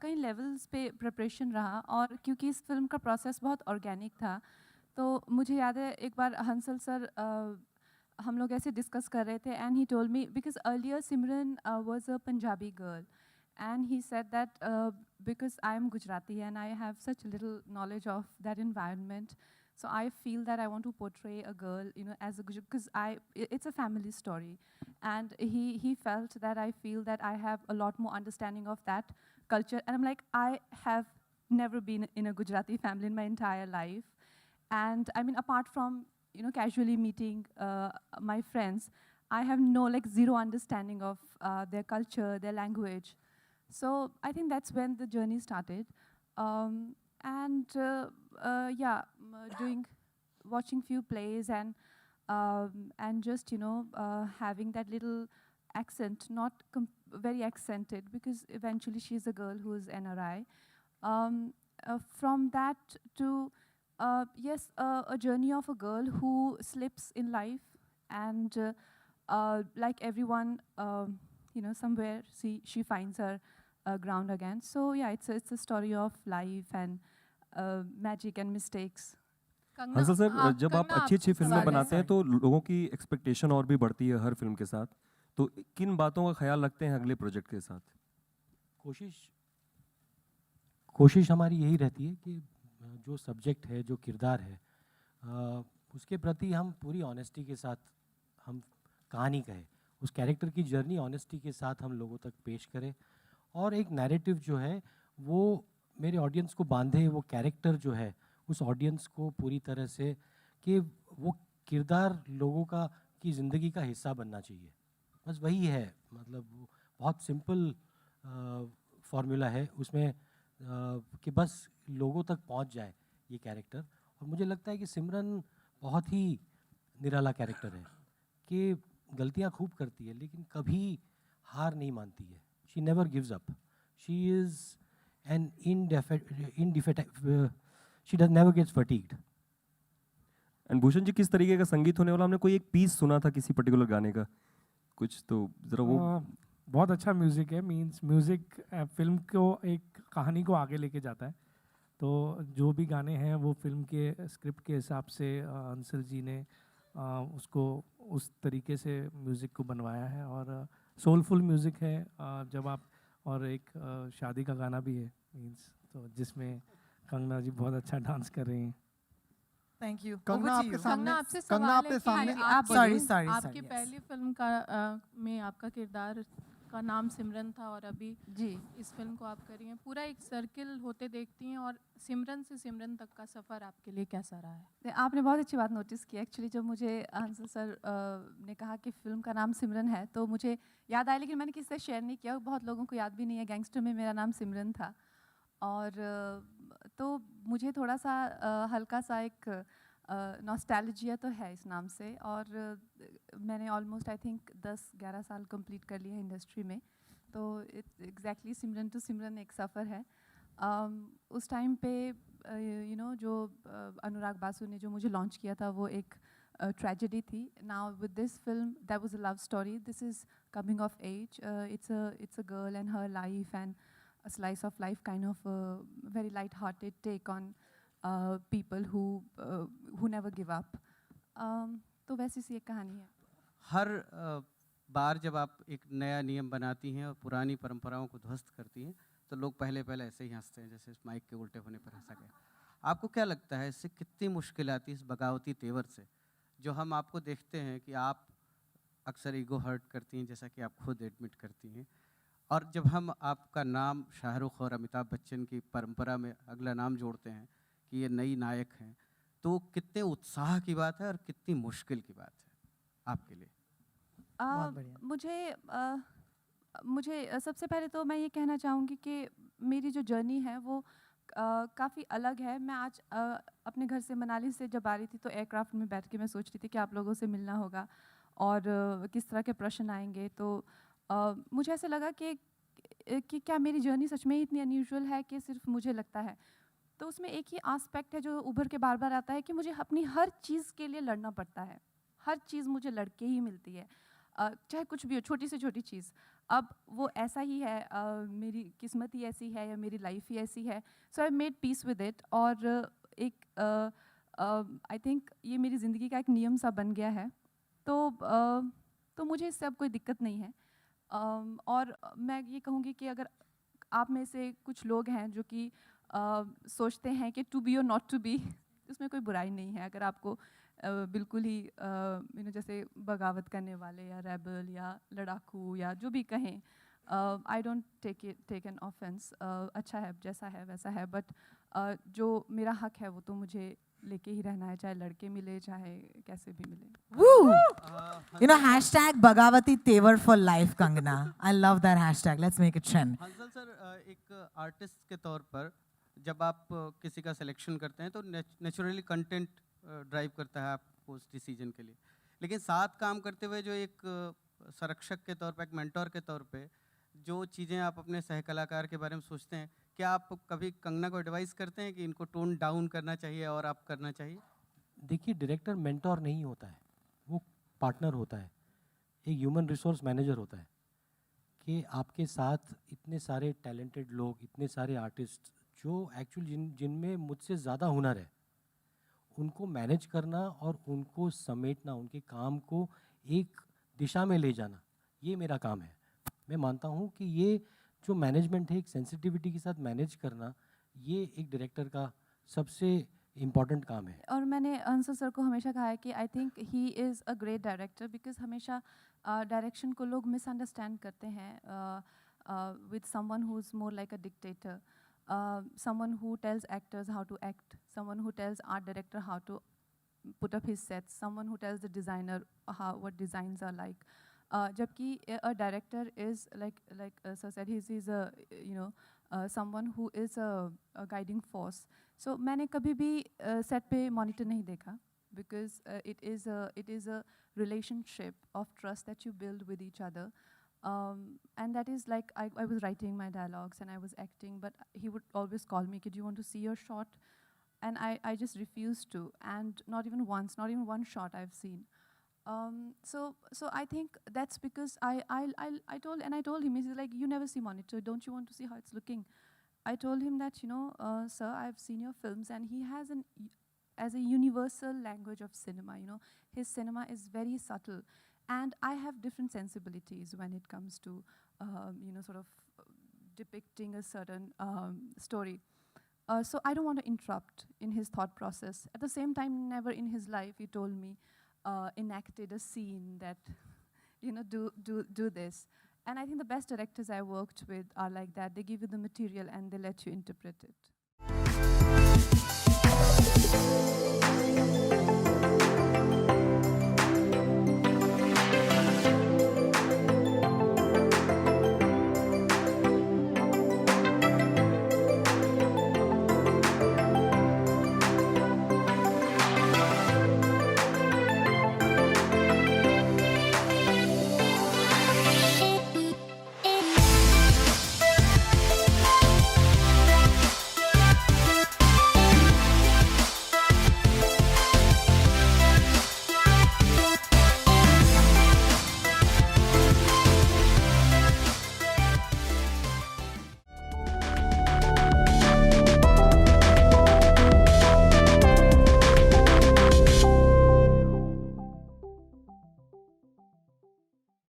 कई लेवल्स पे प्रिपरेशन रहा, और क्योंकि इस फिल्म का प्रोसेस बहुत ऑर्गेनिक था, तो मुझे याद है एक बार हंसल सर हम लोग ऐसे डिस्कस कर रहे थे, and he told me, because earlier Simran was a Punjabi girl, and he said that because I am Gujarati and I have such little knowledge of that environment, so I feel that I want to portray a girl, you know, as a Gujarati, because it's a family story, and he felt that I feel that I have a lot more understanding of that culture, and I'm like, I have never been in a Gujarati family in my entire life, and I mean, apart from, you know, casually meeting my friends, I have no, like, zero understanding of their culture, their language. So I think that's when the journey started, um, and yeah, watching few plays, and just, you know, having that little accent, not very accented, because eventually she's a girl who is NRI. Um, from that to yes, a journey of a girl who slips in life, and like everyone, you know, somewhere she finds her ground again. So yeah, it's a story of life and magic and mistakes. हाँ sir, जब आप कंगना, अच्छी अच्छी आपसे फिल्में सवाल है। बनाते हैं तो लोगों की एक्सपेक्टेशन और भी बढ़ती है हर फिल्म के साथ, तो किन बातों का ख्याल रखते हैं अगले प्रोजेक्ट के साथ? कोशिश हमारी यही रहती है कि जो सब्जेक्ट है, जो किरदार है, उसके प्रति हम पूरी ऑनेस्टी के साथ हम कहानी कहें, उस कैरेक्टर की जर्नी ऑनेस्टी के साथ हम लोगों तक पेश करें, और एक नैरेटिव जो है वो मेरे ऑडियंस को बांधे, वो कैरेक्टर जो है उस ऑडियंस को पूरी तरह से, कि वो किरदार लोगों का की ज़िंदगी का हिस्सा बनना चाहिए। बस वही है, मतलब वो बहुत सिंपल फार्मूला है उसमें, कि बस लोगों तक पहुंच जाए ये कैरेक्टर। और मुझे लगता है कि सिमरन बहुत ही निराला कैरेक्टर है, कि गलतियां खूब करती है लेकिन कभी हार नहीं मानती है। She never gives up, she is an she does never gets fatigued. And Bhushan ji, किस तरीके का संगीत होने वाला? हमने कोई एक पीस सुना था किसी पर्टिकुलर गाने का, कुछ तो जरा वो। बहुत अच्छा म्यूज़िक है, मींस म्यूज़िक फिल्म को एक कहानी को आगे लेके जाता है। तो जो भी गाने हैं वो फिल्म के स्क्रिप्ट के हिसाब से अंसल जी ने उसको उस तरीके से म्यूज़िक को बनवाया है, और सोलफुल म्यूज़िक है। जब आप, और एक शादी का गाना भी है मींस, तो जिसमें कंगना जी बहुत अच्छा डांस कर रही हैं। Thank you. कंगना आपके सामने, कंगना, आपसे कंगना सवाल आपके है सामने, कि आप आपकी पहली फिल्म का में आपका किरदार का नाम सिमरन था, और अभी जी, इस फिल्म को आप कर रही हैं, पूरा एक सर्किल होते देखती हैं, और सिमरन से सिमरन तक का सफ़र आपके लिए कैसा रहा है? आपने बहुत अच्छी बात नोटिस की। एक्चुअली जब मुझे हंसल सर ने कहा कि फिल्म का नाम सिमरन है, तो मुझे याद आया, लेकिन मैंने किसी से शेयर नहीं किया, बहुत लोगों को याद भी नहीं है। गैंगस्टर में मेरा नाम सिमरन था, और तो मुझे थोड़ा सा हल्का सा एक नॉस्टैल्जिया तो है इस नाम से, और मैंने ऑलमोस्ट आई थिंक 10-11 साल कंप्लीट कर लिए हैं इंडस्ट्री में, तो एग्जैक्टली सिमरन टू सिमरन एक सफ़र है। उस टाइम पे यू नो, जो अनुराग बासु ने जो मुझे लॉन्च किया था वो एक ट्रेजेडी थी। Now with this film that was a love story, this is coming of age, it's a girl and her life, and a slice of life, kind of a very light-hearted take on people who never give up. तो वैसी सी एक कहानी है। हर बार जब आप एक नया नियम बनाती हैं और पुरानी परंपराओं को ध्वस्त करती हैं, तो लोग पहले पहले ऐसे ही हंसते हैं, जैसे इस माइक के उल्टे होने पर हंसा गया। आपको क्या लगता है इससे कितनी मुश्किल आती है, इस बगावती तेवर से, जो हम आपको देखते हैं कि आप अक्सर ईगो हर्ट करती हैं, जैसा कि आप खुद एडमिट करती हैं, और जब हम आपका नाम शाहरुख और अमिताभ बच्चन की परंपरा में अगला नाम जोड़ते हैं कि ये नई नायक हैं, तो कितने उत्साह की बात है और कितनी मुश्किल की बात है आपके लिए? मुझे सबसे पहले तो मैं ये कहना चाहूँगी कि मेरी जो जर्नी है वो काफ़ी अलग है। मैं आज अपने घर से मनाली से जब आ रही थी, तो एयरक्राफ्ट में बैठ के मैं सोच रही थी कि आप लोगों से मिलना होगा और किस तरह के प्रश्न आएंगे। तो मुझे ऐसा लगा कि क्या मेरी जर्नी सच में ही इतनी अनयूजुअल है कि सिर्फ मुझे लगता है। तो उसमें एक ही एस्पेक्ट है जो उभर के बार बार आता है कि मुझे अपनी हर चीज़ के लिए लड़ना पड़ता है। हर चीज़ मुझे लड़के ही मिलती है। चाहे कुछ भी हो, छोटी से छोटी चीज़। अब वो ऐसा ही है, मेरी किस्मत ही ऐसी है या मेरी लाइफ ही ऐसी है। So I made peace with it, और एक आई थिंक ये मेरी ज़िंदगी का एक नियम सा बन गया है। तो मुझे इससे अब कोई दिक्कत नहीं है। और मैं ये कहूँगी कि अगर आप में से कुछ लोग हैं जो कि सोचते हैं कि टू बी और नॉट टू बी, उसमें कोई बुराई नहीं है। अगर आपको बिल्कुल ही जैसे बगावत करने वाले या रेबल या लड़ाकू या जो भी कहें, I don't take an offence. अच्छा है, जैसा है वैसा है, बट जो मेरा हक है वो तो मुझे लेके ही रहना है, चाहे लड़के मिले चाहे कैसे भी मिले। Woo! You know, hashtag Bhagavati Tevar for life, Kangana. I love that hashtag. Let's make it trend. Hansal sir, एक आर्टिस्ट के तौर पर जब आप किसी का सिलेक्शन करते हैं तो नेचुरली कंटेंट ड्राइव करता है आपको उस डिसीजन के लिए, लेकिन साथ काम करते हुए जो एक संरक्षक के तौर पर, एक मेंटोर के तौर पे जो चीज़ें आप अपने सह कलाकार के बारे में सोचते हैं, क्या आप कभी कंगना को एडवाइस करते हैं कि इनको टोन डाउन करना चाहिए और आप करना चाहिए? देखिए, डायरेक्टर मेंटोर नहीं होता है, वो पार्टनर होता है, एक ह्यूमन रिसोर्स मैनेजर होता है। कि आपके साथ इतने सारे टैलेंटेड लोग, इतने सारे आर्टिस्ट जो एक्चुअली जिनमें मुझसे ज़्यादा हुनर है, उनको मैनेज करना और उनको समेटना, उनके काम को एक दिशा में ले जाना, ये मेरा काम है। मैं मानता हूँ कि ये जो मैनेजमेंट है, एक सेंसिटिविटी के साथ मैनेज करना, ये एक डायरेक्टर का सबसे इम्पॉर्टेंट काम है। और मैंने अंसर सर को हमेशा कहा है कि I think he is a great director, because हमेशा डायरेक्शन को लोग मिसअंडरस्टैंड करते हैं with someone who is more like a dictator, someone who tells actors how to act, someone who tells art director how to put up his sets, someone who tells the designer what designs are like. Jabki a director is like sir said, he's a someone who is a guiding force. So मैंने कभी भी set पे monitor नहीं देखा, because it is a relationship of trust that you build with each other. And that is like, I was writing my dialogues and I was acting, but he would always call me, do you want to see your shot? And I just refused to, and not even once, not even one shot I've seen. So I think that's because I told him, he's like, you never see monitor, don't you want to see how it's looking? I told him that, sir, I've seen your films, and he has as a universal language of cinema, his cinema is very subtle. And I have different sensibilities when it comes to, sort of depicting a certain story. So I don't want to interrupt in his thought process. At the same time, never in his life, he told me, enacted a scene that, do this. And I think the best directors I worked with are like that. They give you the material and they let you interpret it.